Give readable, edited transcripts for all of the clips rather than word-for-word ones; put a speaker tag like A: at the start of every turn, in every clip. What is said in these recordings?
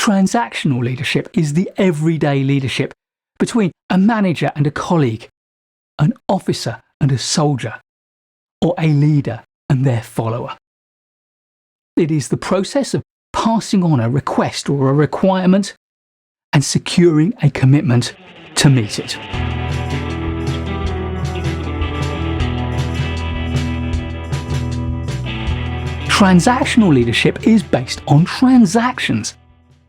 A: Transactional leadership is the everyday leadership between a manager and a colleague, an officer and a soldier, or a leader and their follower. It is the process of passing on a request or a requirement and securing a commitment to meet it. Transactional leadership is based on transactions,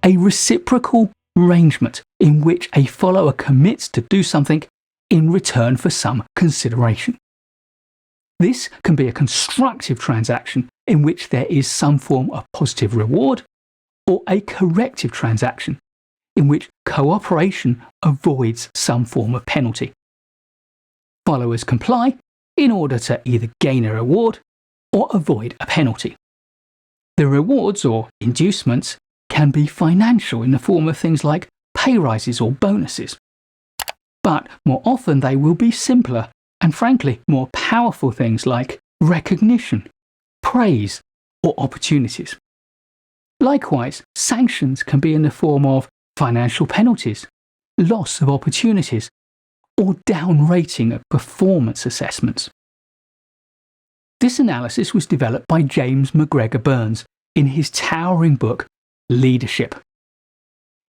A: a reciprocal arrangement in which a follower commits to do something in return for some consideration. This can be a constructive transaction in which there is some form of positive reward, or a corrective transaction in which cooperation avoids some form of penalty. Followers comply in order to either gain a reward or avoid a penalty. The rewards or inducements can be financial in the form of things like pay rises or bonuses. But more often they will be simpler and frankly more powerful things like recognition, praise, or opportunities. Likewise, sanctions can be in the form of financial penalties, loss of opportunities, or down-rating of performance assessments. This analysis was developed by James McGregor Burns in his towering book, Leadership.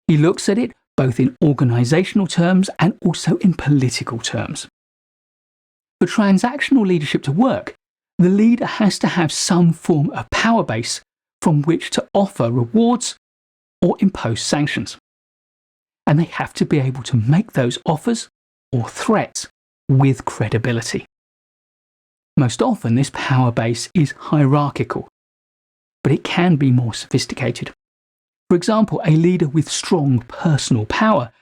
A: He looks at it both in organisational terms and also in political terms. For transactional leadership to work, the leader has to have some form of power base from which to offer rewards or impose sanctions. And they have to be able to make those offers or threats with credibility. Most often this power base is hierarchical, but it can be more sophisticated. For example, a leader with strong personal power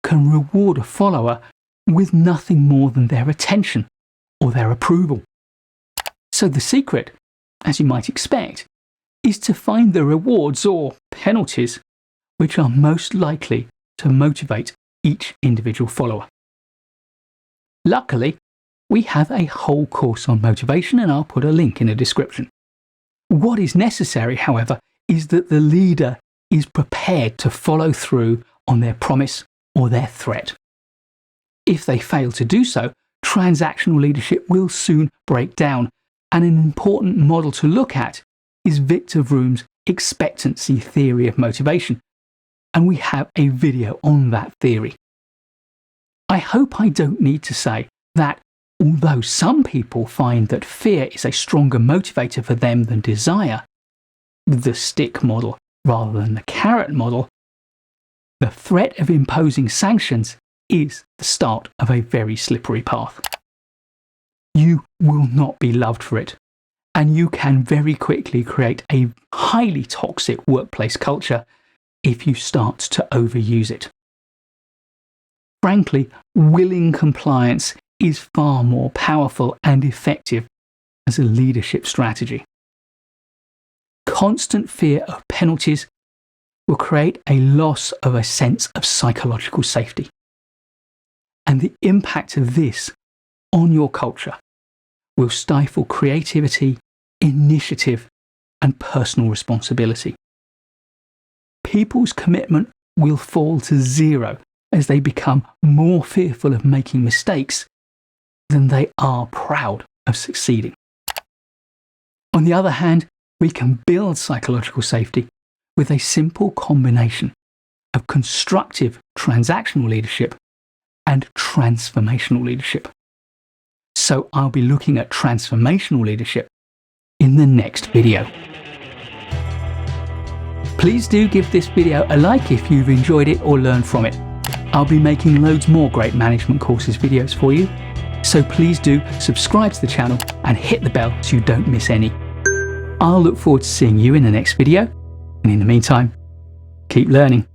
A: can reward a follower with nothing more than their attention or their approval. So the secret, as you might expect, is to find the rewards or penalties which are most likely to motivate each individual follower. Luckily, we have a whole course on motivation, and I'll put a link in the description. What is necessary, however, is that the leader is prepared to follow through on their promise or their threat. If they fail to do so, transactional leadership will soon break down, and an important model to look at is Victor Vroom's expectancy theory of motivation, and we have a video on that theory. I hope I don't need to say that although some people find that fear is a stronger motivator for them than desire, the stick model rather than the carrot model, the threat of imposing sanctions is the start of a very slippery path. You will not be loved for it, and you can very quickly create a highly toxic workplace culture if you start to overuse it. Frankly, willing compliance is far more powerful and effective as a leadership strategy. Constant fear of penalties will create a loss of a sense of psychological safety. And the impact of this on your culture will stifle creativity, initiative, and personal responsibility. People's commitment will fall to zero as they become more fearful of making mistakes than they are proud of succeeding. On the other hand, we can build psychological safety with a simple combination of constructive transactional leadership and transformational leadership. So I'll be looking at transformational leadership in the next video. Please do give this video a like if you've enjoyed it or learned from it. I'll be making loads more great management courses videos for you, so please do subscribe to the channel and hit the bell so you don't miss any. I'll look forward to seeing you in the next video, and in the meantime, keep learning.